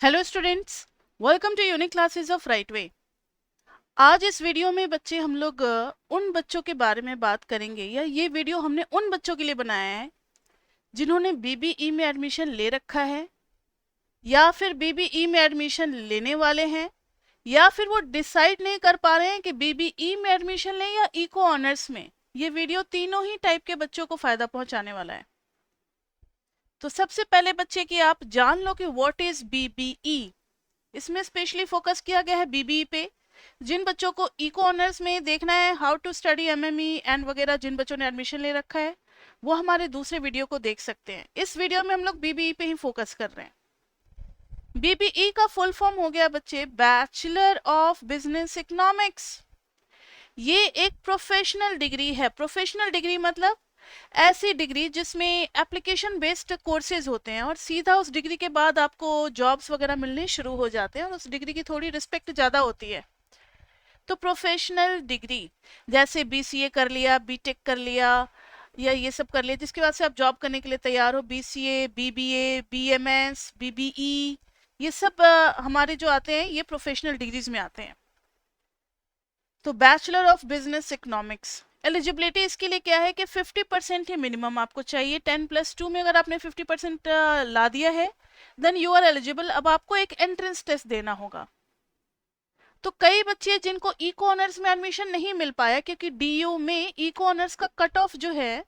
Hello students, welcome to unique classes of right way. आज इस video में बच्चे हम लोग उन बच्चों के बारे में बात करेंगे, या ये वीडियो हमने उन बच्चों के लिए बनाया है जिन्होंने बीबीई में एडमिशन ले रखा है, या फिर बीबीई में एडमिशन लेने वाले हैं, या फिर वो डिसाइड नहीं कर पा रहे हैं कि बीबीई में एडमिशन लें या इको ऑनर्स में। ये वीडियो तीनों ही टाइप के बच्चों को फायदा पहुंचाने वाला है। तो सबसे पहले बच्चे की आप जान लो कि व्हाट इज बीबीई। इसमें स्पेशली फोकस किया गया है बीबीई पे। जिन बच्चों को इको ऑनर्स में देखना है how to study MME and वगैरह, जिन बच्चों ने एडमिशन ले रखा है वो हमारे दूसरे वीडियो को देख सकते हैं। इस वीडियो में हम लोग बीबीई पे ही फोकस कर रहे हैं। बीबीई का फुल फॉर्म हो गया बच्चे बैचलर ऑफ बिजनेस इकोनॉमिक्स। ये एक प्रोफेशनल डिग्री है। प्रोफेशनल डिग्री मतलब ऐसी डिग्री जिसमें एप्लीकेशन बेस्ड कोर्सेज होते हैं और सीधा उस डिग्री के बाद आपको जॉब्स वगैरह मिलने शुरू हो जाते हैं और उस डिग्री की थोड़ी रिस्पेक्ट ज़्यादा होती है। तो प्रोफेशनल डिग्री जैसे बीसीए कर लिया, बीटेक कर लिया, या ये सब कर लिया जिसके बाद से आप जॉब करने के लिए तैयार हो। बीसीए, बीबीए, बीएमएस, बीबीई, ये सब हमारे जो आते हैं ये प्रोफेशनल डिग्रीज में आते हैं। तो bachelor of business economics, eligibility इसके लिए क्या है कि 50% ही मिनिमम आपको चाहिए। 10+2 में अगर आपने 50% ला दिया है देन यू आर एलिजिबल। अब आपको एक एंट्रेंस टेस्ट देना होगा। तो कई बच्चे जिनको इको ऑनर्स में एडमिशन नहीं मिल पाया क्योंकि डीयू में इको ऑनर्स का कट ऑफ जो है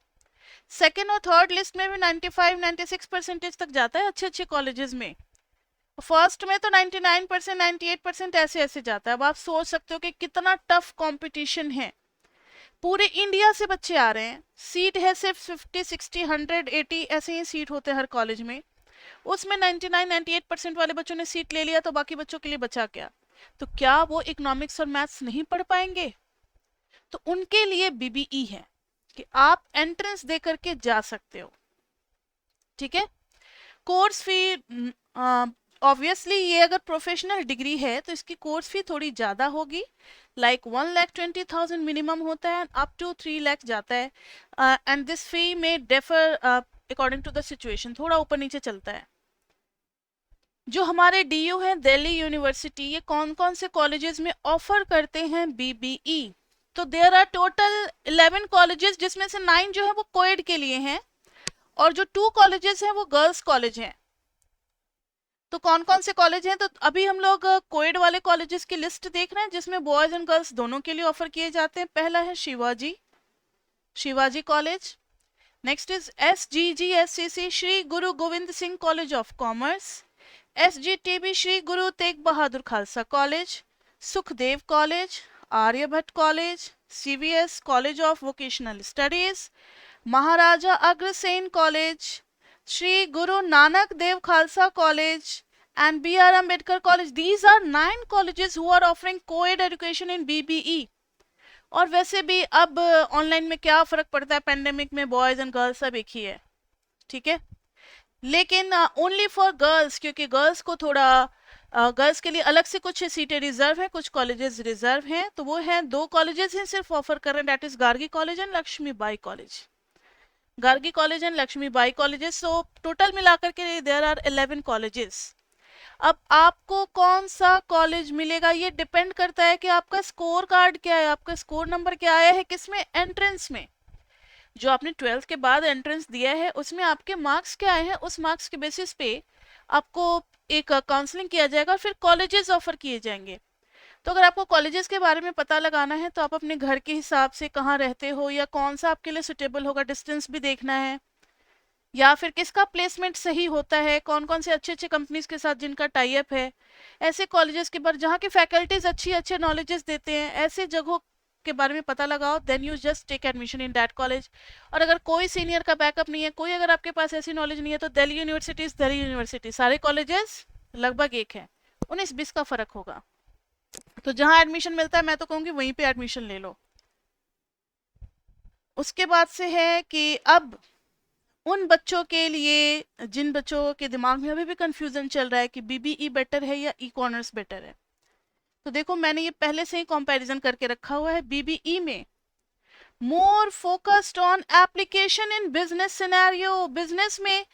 सेकेंड और थर्ड लिस्ट में भी 95-96% तक जाता है अच्छे अच्छे कॉलेजेस में। फर्स्ट में तो 99%, 98% ऐसे ऐसे जाता है। अब आप सोच सकते हो कि कितना टफ कंपटीशन है। पूरे इंडिया से बच्चे आ रहे हैं, सीट है सिर्फ 50, 60, 100, 80 ऐसे ही सीट होते हैं हर कॉलेज में। उसमें 99, 98% वाले बच्चों ने सीट ले लिया तो बाकी बच्चों के लिए बचा क्या? तो क्या वो इकोनॉमिक्स और मैथ्स नहीं पढ़ पाएंगे? तो उनके लिए बीबीई है कि आप एंट्रेंस दे करके जा सकते हो। ठीक है। कोर्स फी ऑब्वियसली ये अगर प्रोफेशनल डिग्री है तो इसकी कोर्स फी थोड़ी ज़्यादा होगी। लाइक 1,20,000 मिनिमम होता है, अप टू 3 लाख जाता है। And this fee may differ according to the situation, थोड़ा ऊपर नीचे चलता है। जो हमारे डीयू हैं दिल्ली यूनिवर्सिटी, ये कौन कौन से कॉलेजेस में ऑफर करते हैं बीबीई? तो देयर आर टोटल 11 कॉलेजेस जिसमें से 9 जो है वो कोएड के लिए हैं और जो 2 कॉलेजेस हैं वो गर्ल्स कॉलेज हैं। तो कौन कौन से कॉलेज हैं? तो अभी हम लोग कोएड वाले कॉलेजेस की लिस्ट देख रहे हैं जिसमें बॉयज एंड गर्ल्स दोनों के लिए ऑफर किए जाते हैं। पहला है Shivaji college. Next is SGGSCC Shri Guru Gobind Singh college of commerce. SGTB Shri Guru Tegh Bahadur Khalsa college. Sukhdev college, Aryabhatta college, CVS college of vocational studies, Maharaja Agrasen college, Shri Guru Nanak Dev Khalsa college and B.R. Ambedkar College. These are 9 colleges who are offering co-ed education in BBE. और वैसे भी अब online में क्या फर्क पड़ता है, pandemic में बॉयज एंड गर्ल्स सब एक ही है। ठीक है। लेकिन ओनली फॉर गर्ल्स, क्योंकि गर्ल्स को थोड़ा गर्ल्स के लिए अलग से कुछ सीटें रिजर्व हैं, कुछ कॉलेजेस रिजर्व हैं। तो वो हैं 2 कॉलेजेस हैं सिर्फ ऑफर कर रहे हैं, that is Gargi college and Lakshmibai college. Gargi college and Lakshmibai colleges. So total मिलाकर के देयर आर 11 कॉलेजेस। अब आपको कौन सा कॉलेज मिलेगा ये डिपेंड करता है कि आपका स्कोर कार्ड क्या है, आपका स्कोर नंबर क्या आया है, किसमें, एंट्रेंस में। जो आपने 12th के बाद एंट्रेंस दिया है उसमें आपके मार्क्स क्या आए हैं, उस मार्क्स के बेसिस पे आपको एक काउंसलिंग किया जाएगा और फिर कॉलेजेस ऑफर किए जाएंगे। तो अगर आपको कॉलेजेस के बारे में पता लगाना है तो आप अपने घर के हिसाब से कहाँ रहते हो या कौन सा आपके लिए सुटेबल होगा, डिस्टेंस भी देखना है, या फिर किसका प्लेसमेंट सही होता है, कौन कौन से अच्छे अच्छे कंपनीज के साथ जिनका टाई अप है, ऐसे कॉलेजेस के बारे जहाँ की फैकल्टीज अच्छी अच्छे नॉलेजेस देते हैं, ऐसे जगहों के बारे में पता लगाओ। Then you just take admission in that college. और अगर कोई सीनियर का बैकअप नहीं है, कोई अगर आपके पास ऐसी नॉलेज नहीं है, तो दिल्ली यूनिवर्सिटी सारे कॉलेजेस लगभग एक है, 19-20 का फर्क होगा। तो जहाँ एडमिशन मिलता है मैं तो कहूँगी वहीं पे एडमिशन ले लो। उसके बाद से है कि अब उन बच्चों के लिए जिन बच्चों के दिमाग में अभी भी कंफ्यूजन चल रहा है कि बीबीई बेटर है या इको ऑनर्स बेटर है, तो देखो मैंने ये पहले से ही कंपैरिजन करके रखा हुआ है। बीबीई में more focused on application in business scenario. Business में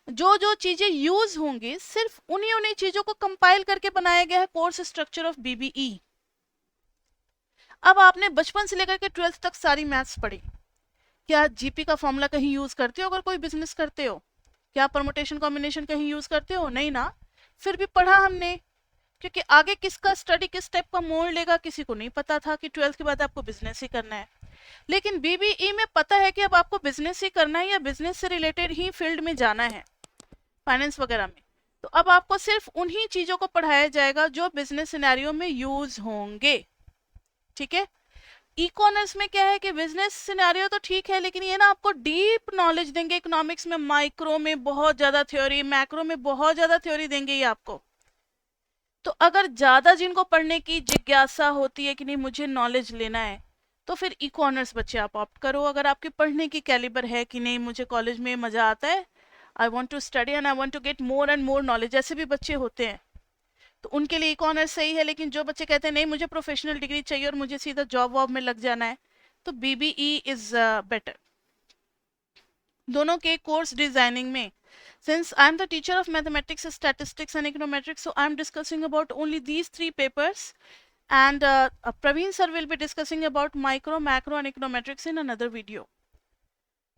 जो जो चीजें यूज होंगी सिर्फ उन्हीं उन्हीं चीजों को कंपाइल करके बनाया गया है कोर्स स्ट्रक्चर ऑफ बीबीई। अब आपने बचपन से लेकर के 12th तक सारी मैथ्स पढ़ी, क्या जीपी का फॉर्मूला कहीं यूज करते हो अगर कोई बिजनेस करते हो? क्या परमुटेशन कॉम्बिनेशन कहीं यूज करते हो? नहीं ना। फिर भी पढ़ा हमने, क्योंकि आगे किसका स्टडी किस टाइप का मोड़ लेगा किसी को नहीं पता था कि 12th के बाद आपको बिजनेस ही करना है। लेकिन बीबीई में पता है कि अब आपको बिजनेस ही करना है या बिजनेस से रिलेटेड ही फील्ड में जाना है, फाइनेंस वगैरह में। तो अब आपको सिर्फ उन्हीं चीजों को पढ़ाया जाएगा जो बिजनेस सिनेरियो में यूज होंगे। ठीक है। इकोनॉमिक्स में क्या है कि बिजनेस सिनेरियो तो ठीक है, लेकिन ये ना आपको डीप नॉलेज देंगे। इकोनॉमिक्स में माइक्रो में बहुत ज्यादा थ्योरी, मैक्रो में बहुत ज्यादा थ्योरी देंगे ये आपको। तो अगर ज्यादा जिनको पढ़ने की जिज्ञासा होती है कि नहीं मुझे नॉलेज लेना है, तो फिर इको ऑनर्स बच्चे आप ऑप्ट करो। अगर आपकी पढ़ने की कैलिबर है कि नहीं मुझे कॉलेज में मजा आता है, I want to study and I want to get more and more knowledge, ऐसे भी बच्चे होते हैं, तो उनके लिए इको ऑनर्स सही है। लेकिन जो बच्चे कहते हैं नहीं मुझे प्रोफेशनल डिग्री चाहिए और मुझे सीधा जॉब वॉब में लग जाना है, तो बीबीई इज बेटर। दोनों के कोर्स डिजाइनिंग में, since I am the teacher of mathematics, statistics and econometrics, so I am discussing about only these three papers, and Praveen sir will be discussing about micro, macro and econometrics in another video.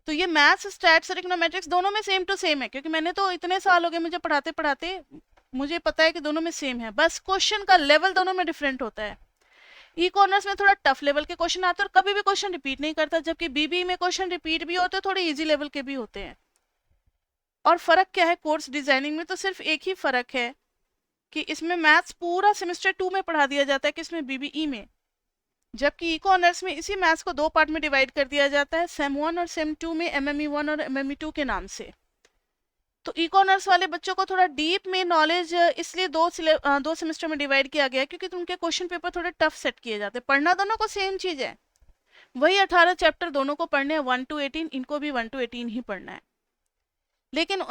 तो ये maths, stats और econometrics दोनों में same to same है, क्योंकि मैंने तो इतने साल हो गए मुझे पढ़ाते पढ़ाते, मुझे पता है कि दोनों में सेम है, बस क्वेश्चन का लेवल दोनों में डिफरेंट होता है। ई कॉर्नर्स में थोड़ा टफ लेवल के क्वेश्चन आते हैं और कभी भी क्वेश्चन रिपीट नहीं करता, जबकि बीबी में क्वेश्चन रिपीट भी होते हैं, थोड़े इजी लेवल के भी होते हैं। और फर्क क्या है कोर्स डिजाइनिंग में? तो सिर्फ एक ही फर्क है कि इसमें मैथ्स पूरा सेमेस्टर 2 में पढ़ा दिया जाता है, कि इसमें बीबीई में, जबकि इको ऑनर्स में इसी मैथ्स को दो पार्ट में डिवाइड कर दिया जाता है, सेम 1 और सेम 2 में, एमएमई 1 और एमएमई 2 के नाम से। तो इको ऑनर्स वाले बच्चों को थोड़ा डीप में नॉलेज इसलिए दो सेमेस्टर में डिवाइड किया गया, क्योंकि उनके क्वेश्चन पेपर थोड़े टफ सेट किए जाते हैं। पढ़ना दोनों को सेम चीज है, वही 18 चैप्टर दोनों को पढ़ने हैं, 1 to 18, इनको भी 1 to 18 ही पढ़ना है। लेकिन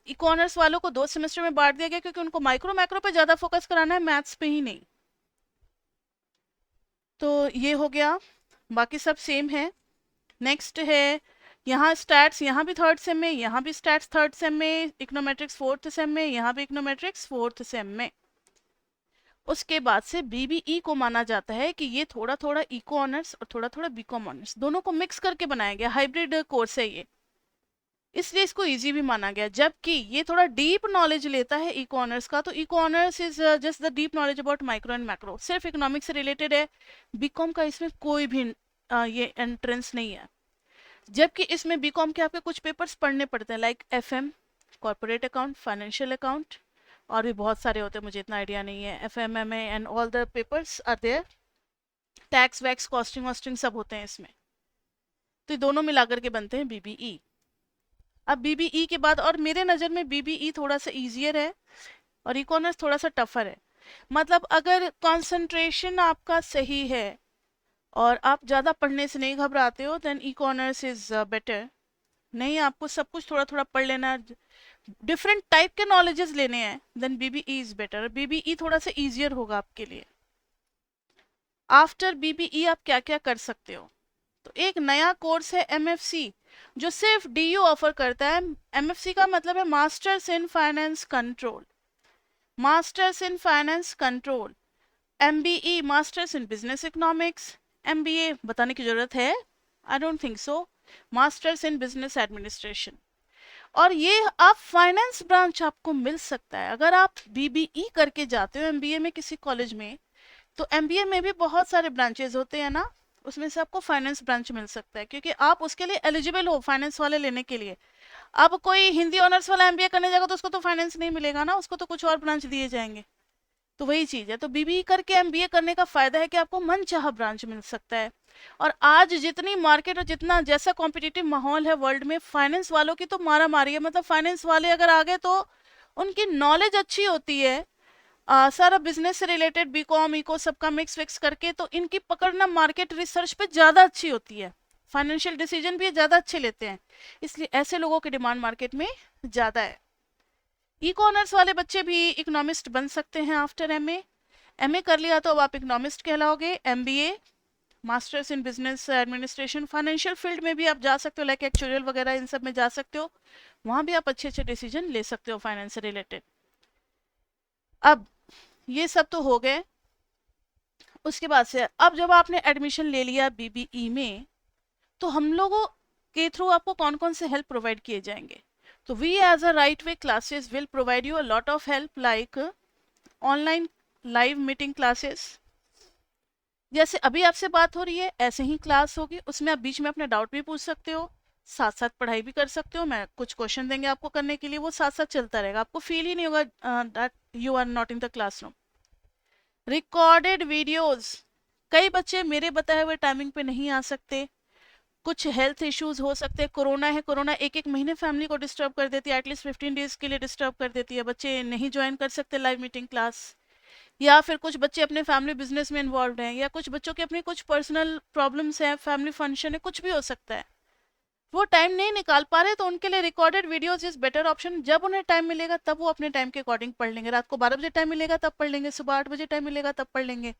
इको ऑनर्स वालों को दो सेमेस्टर में बांट दिया गया, क्योंकि उनको माइक्रो मैक्रो पे ज्यादा फोकस कराना है, मैथ्स पे ही नहीं। तो ये हो गया, बाकी सब सेम है। नेक्स्ट है यहाँ स्टैट्स, यहाँ भी थर्ड सेम में, यहाँ भी स्टैट्स थर्ड सेम में, इकोनोमेट्रिक्स फोर्थ सेम में, यहाँ भी इकोनोमेट्रिक्स फोर्थ सेम में। उसके बाद से बीबीई को माना जाता है कि ये थोड़ा थोड़ा इको ऑनर्स और थोड़ा थोड़ा बीकॉम ऑनर्स दोनों को मिक्स करके बनाया गया, हाइब्रिड कोर्स है ये, इसलिए इसको इजी भी माना गया। जबकि ये थोड़ा डीप नॉलेज लेता है इको ऑनर्स का, तो eco honours is just the deep knowledge about micro and macro, सिर्फ इकोनॉमिक्स से रिलेटेड है। बीकॉम का इसमें कोई भी ये एंट्रेंस नहीं है। जबकि इसमें बीकॉम के आपके कुछ पेपर्स पढ़ने पड़ते हैं, like FM, corporate account, financial account, और भी बहुत सारे होते हैं, मुझे इतना आइडिया नहीं है। FMMA and all the papers are there, tax वैक्स कॉस्टिंग वॉस्टिंग सब होते हैं इसमें। तो ये दोनों मिलाकर के बनते हैं बीबीई। अब बीबीई के बाद, और मेरे नज़र में बीबीई थोड़ा सा इजियर है और इकोनॉमिक्स थोड़ा सा टफर है। मतलब अगर कंसंट्रेशन आपका सही है और आप ज़्यादा पढ़ने से नहीं घबराते हो, देन इकोनॉमिक्स इज बेटर। नहीं, आपको सब कुछ थोड़ा थोड़ा पढ़ लेना, डिफरेंट टाइप के नॉलेजेस लेने हैं, then BBE is better. BBE थोड़ा सा इजियर होगा आपके लिए। आफ्टर बीबीई आप क्या क्या कर सकते हो? तो एक नया कोर्स है एमएफसी, जो सिर्फ डीयू ऑफर करता है। एमएफसी का मतलब है masters in finance control, masters in finance control. MBE masters in business economics, MBA बताने की जरूरत है? I don't think so. Masters in business administration, और ये आप फाइनेंस ब्रांच आपको मिल सकता है अगर आप बीबीई करके जाते हो एमबीए में किसी कॉलेज में। तो एमबीए में भी बहुत सारे ब्रांचेस होते हैं ना, उसमें से आपको फाइनेंस ब्रांच मिल सकता है, क्योंकि आप उसके लिए एलिजिबल हो फाइनेंस वाले लेने के लिए। अब कोई हिंदी ऑनर्स वाला एमबीए करने जाएगा तो उसको तो फाइनेंस नहीं मिलेगा ना, उसको तो कुछ और ब्रांच दिए जाएंगे। तो वही चीज है। तो बीबीई करके एमबीए करने का फायदा है कि आपको मनचाहा ब्रांच मिल सकता है। और आज जितनी मार्केट और जितना जैसा कॉम्पिटिटिव माहौल है वर्ल्ड में, फाइनेंस वालों की तो मारा मारी है। मतलब फाइनेंस वाले अगर आ गए तो उनकी नॉलेज अच्छी होती है, सारा बिजनेस से रिलेटेड बीकॉम इको सबका मिक्स विक्स करके, तो इनकी पकड़ना मार्केट रिसर्च पे ज़्यादा अच्छी होती है, फाइनेंशियल डिसीजन भी ज़्यादा अच्छे लेते हैं, इसलिए ऐसे लोगों की डिमांड मार्केट में ज़्यादा है। इको ऑनर्स वाले बच्चे भी इकोनॉमिस्ट बन सकते हैं आफ्टर एमए। एमए कर लिया तो अब आप इकोनॉमिस्ट कहलाओगे। MBA masters in business administration, financial field में भी आप जा सकते हो, लाइक एक्चुअरियल वगैरह इन सब में जा सकते हो, वहाँ भी आप अच्छे अच्छे डिसीजन ले सकते हो फाइनेंस से रिलेटेड। अब ये सब तो हो गए। उसके बाद से अब जब आपने एडमिशन ले लिया बीबीई में, तो हम लोगों के थ्रू आपको कौन कौन से हेल्प प्रोवाइड किए जाएंगे? तो we as a right way classes will provide you a lot of help, like online live meeting classes. जैसे अभी आपसे बात हो रही है ऐसे ही क्लास होगी, उसमें आप बीच में अपने डाउट भी पूछ सकते हो, साथ साथ पढ़ाई भी कर सकते हो। मैं कुछ क्वेश्चन देंगे आपको करने के लिए, वो साथ साथ चलता रहेगा, आपको फील ही नहीं होगा that you are not in the classroom. Recorded videos, कई बच्चे मेरे बताए हुए टाइमिंग पे नहीं आ सकते, कुछ हेल्थ इश्यूज हो सकते हैं, कोरोना है, कोरोना एक एक महीने फैमिली को डिस्टर्ब कर देती है, एटलीस्ट 15 डेज के लिए डिस्टर्ब कर देती है, बच्चे नहीं ज्वाइन कर सकते लाइव मीटिंग क्लास। या फिर कुछ बच्चे अपने फैमिली बिजनेस में इन्वॉल्व हैं, या कुछ बच्चों के अपने कुछ पर्सनल प्रॉब्लम्स हैं, फैमिली फंक्शन है, कुछ भी हो सकता है, वो टाइम नहीं निकाल पा रहे, तो उनके लिए recorded videos is better option. जब उन्हें टाइम मिलेगा तब वो अपने टाइम के अकॉर्डिंग पढ़ लेंगे, रात को 12 बजे टाइम मिलेगा तब पढ़ लेंगे, सुबह 8 बजे टाइम मिलेगा तब पढ़ लेंगे।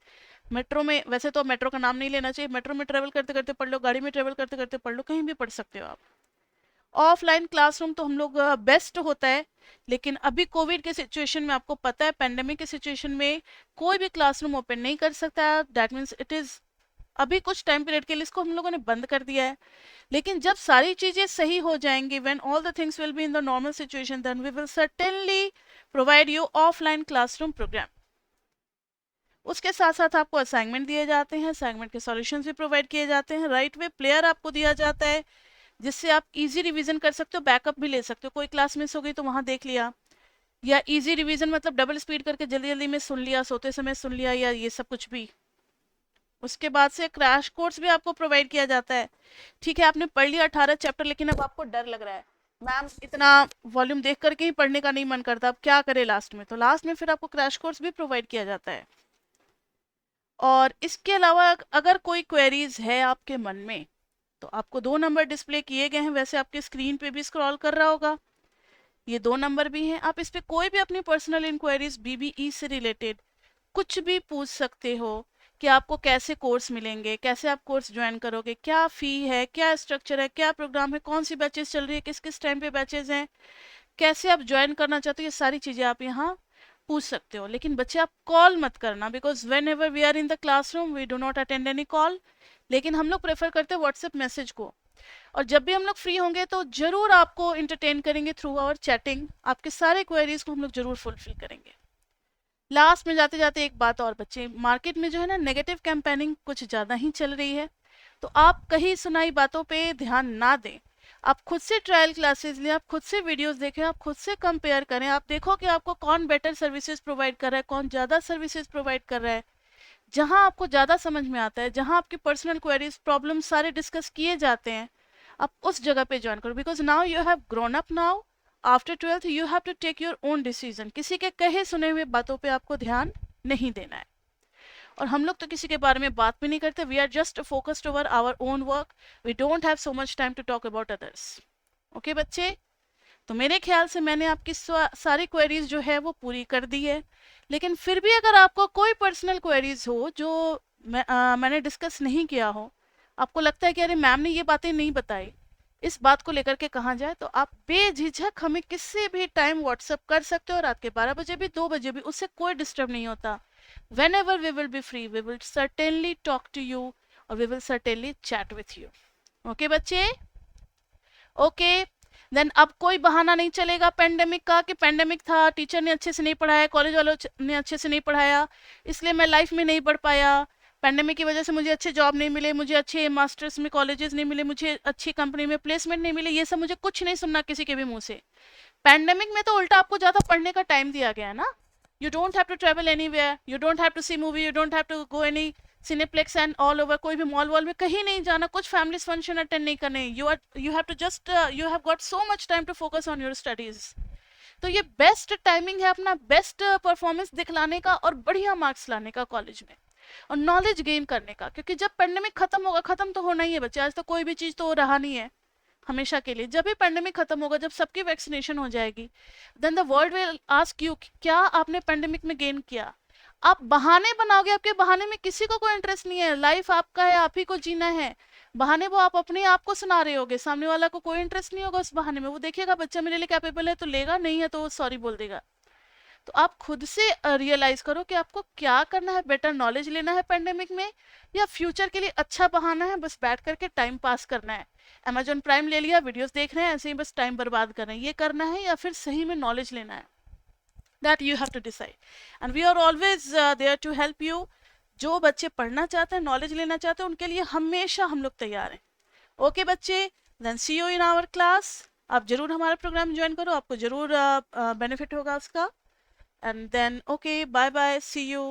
मेट्रो में, वैसे तो मेट्रो का नाम नहीं लेना चाहिए, मेट्रो में ट्रेवल करते करते पढ़ लो, गाड़ी में ट्रेवल करते करते पढ़ लो, कहीं भी पढ़ सकते हो आप। ऑफलाइन क्लासरूम तो हम लोग बेस्ट होता है, लेकिन अभी कोविड के सिचुएशन में आपको पता है, पेंडेमिक के सिचुएशन में कोई भी क्लासरूम ओपन नहीं कर सकता, दैट मीन्स इट इज अभी कुछ टाइम पीरियड के लिए इसको हम लोगों ने बंद कर दिया है। लेकिन जब सारी चीजें सही हो जाएंगी, when all the things will be in the normal situation, then we will certainly provide you offline classroom program. उसके साथ साथ आपको असाइनमेंट दिए जाते हैं, असाइनमेंट के सॉल्यूशंस भी प्रोवाइड किए जाते हैं, राइट वे प्लेयर आपको दिया जाता है जिससे आप इजी रिवीजन कर सकते हो, बैकअप भी ले सकते हो, कोई क्लास मिस हो गई तो वहां देख लिया, या इजी रिवीजन मतलब डबल स्पीड करके जल्दी जल्दी में सुन लिया, सोते समय सुन लिया, या ये सब कुछ भी। उसके बाद से क्रैश कोर्स भी आपको प्रोवाइड किया जाता है। ठीक है, आपने पढ़ लिया 18 चैप्टर, लेकिन अब आपको डर लग रहा है, मैम इतना वॉल्यूम देख करके ही पढ़ने का नहीं मन करता, अब क्या करें लास्ट में, तो लास्ट में फिर आपको क्रैश कोर्स भी प्रोवाइड किया जाता है। और इसके अलावा अगर कोई क्वेरीज है आपके मन में, तो आपको 2 नंबर डिस्प्ले किए गए हैं, वैसे आपके स्क्रीन पे भी स्क्रॉल कर रहा होगा, ये 2 नंबर भी हैं, आप इस पे कोई भी अपनी पर्सनल इंक्वायरीज बीबीई से रिलेटेड कुछ भी पूछ सकते हो, कि आपको कैसे कोर्स मिलेंगे, कैसे आप कोर्स ज्वाइन करोगे, क्या फी है, क्या स्ट्रक्चर है, क्या प्रोग्राम है, कौन सी बैचेस चल रही है, किस किस टाइम पे बैचेस हैं, कैसे आप ज्वाइन करना चाहते हो, ये सारी चीजें आप यहाँ पूछ सकते हो। लेकिन बच्चे आप कॉल मत करना, because whenever we are in the classroom we do not attend any call, लेकिन हम लोग प्रेफर करते हैं व्हाट्सएप मैसेज को। और जब भी हम लोग फ्री होंगे तो जरूर आपको इंटरटेन करेंगे थ्रू आवर चैटिंग, आपके सारे क्वेरीज को हम लोग जरूर फुलफिल करेंगे। लास्ट में जाते जाते एक बात और बच्चे, मार्केट में जो है ना नेगेटिव कैंपेनिंग कुछ ज़्यादा ही चल रही है, तो आप कहीं सुनाई बातों पे ध्यान ना दें, आप खुद से ट्रायल क्लासेस लें, आप खुद से वीडियोस देखें, आप खुद से कंपेयर करें, आप देखो कि आपको कौन बेटर सर्विसेज प्रोवाइड कर रहा है, कौन ज़्यादा सर्विसेज प्रोवाइड कर रहा है। जहां आपको ज़्यादा समझ में आता है, जहां आपकी पर्सनल क्वेरीज प्रॉब्लम सारे डिस्कस किए जाते हैं, आप उस जगह पे ज्वाइन करो, because now you have grown up, now after 12th you have to take your own decision, किसी के कहे सुने हुए बातों पे आपको ध्यान नहीं देना है। और हम लोग तो किसी के बारे में बात भी नहीं करते, we are just focused over our own work, we don't have so much time to talk about others. Okay बच्चे, तो मेरे ख्याल से मैंने आपकी सारी क्वेरीज जो है वो पूरी कर दी है, लेकिन फिर भी अगर आपको कोई पर्सनल क्वेरीज हो जो मैंने डिस्कस नहीं किया हो, आपको लगता है कि अरे मैम ने ये बातें नहीं बताई, इस बात को लेकर के कहाँ जाए, तो आप बेझिझक हमें किसी भी टाइम व्हाट्सअप कर सकते हो, रात के 12 बजे भी, 2 बजे भी, उससे कोई डिस्टर्ब नहीं होता। Whenever we will be free we will certainly talk to you, और we will certainly chat with you. Okay बच्चे, ओके। देन अब कोई बहाना नहीं चलेगा पेंडेमिक का, कि पेंडेमिक था, टीचर ने अच्छे से नहीं पढ़ाया, कॉलेज वालों ने अच्छे से नहीं पढ़ाया, इसलिए मैं लाइफ में नहीं पढ़ पाया, पेंडेमिक की वजह से मुझे अच्छे जॉब नहीं मिले, मुझे अच्छे मास्टर्स में कॉलेजेस नहीं मिले, मुझे अच्छी कंपनी में प्लेसमेंट नहीं मिले, ये सब मुझे कुछ नहीं सुनना किसी के भी मुंह से। पेंडेमिक में तो उल्टा आपको ज्यादा पढ़ने का टाइम दिया गया है ना, you don't have to travel anywhere, you don't have to see movie, you don't have to go any cineplex and all over, कोई भी मॉल वॉल में कहीं नहीं जाना, कुछ फैमिली फंक्शन अटेंड नहीं करने, you have to just you have got so much time to focus on your studies. तो ये बेस्ट टाइमिंग है अपना बेस्ट परफॉर्मेंस दिखलाने का और बढ़िया मार्क्स लाने का कॉलेज में, और नॉलेज गेन करने का, क्योंकि जब पेंडेमिक खत्म होगा, खत्म तो होना ही है बच्चे, आज तो कोई भी चीज तो रहा नहीं है हमेशा के लिए, जब भी पेंडेमिक खत्म होगा, जब सबकी वैक्सीनेशन हो जाएगी, then the world will ask you क्या आपने पेंडेमिक में गेन किया, आप बहाने बनाओगे, आपके बहाने में किसी को कोई इंटरेस्ट नहीं है, लाइफ आपका है, आप ही को जीना है। बहाने वो आप अपने आप को सुना रहे होगे, सामने वाला को कोई इंटरेस्ट नहीं होगा उस बहाने में। वो देखिएगा बच्चा मेरे लिए कैपेबल है तो लेगा, नहीं है तो वो सॉरी बोल देगा। तो आप खुद से रियलाइज करो कि आपको क्या करना है, बेटर नॉलेज लेना है पेंडेमिक में, या फ्यूचर के लिए अच्छा बहाना है बस बैठ करके टाइम पास करना है। अमेजॉन प्राइम ले लिया, वीडियोस देख रहे हैं, ऐसे ही बस टाइम बर्बाद कर रहे हैं, ये करना है या फिर सही में नॉलेज लेना है। That you have to decide, and we are always there to help you. जो बच्चे पढ़ना चाहते हैं, नॉलेज लेना चाहते हैं, उनके लिए हमेशा हम लोग तैयार हैं। ओके बच्चे, then see you in our class. आप जरूर हमारा प्रोग्राम ज्वाइन करो, आपको जरूर बेनिफिट होगा उसका। And then, okay, bye bye, see you.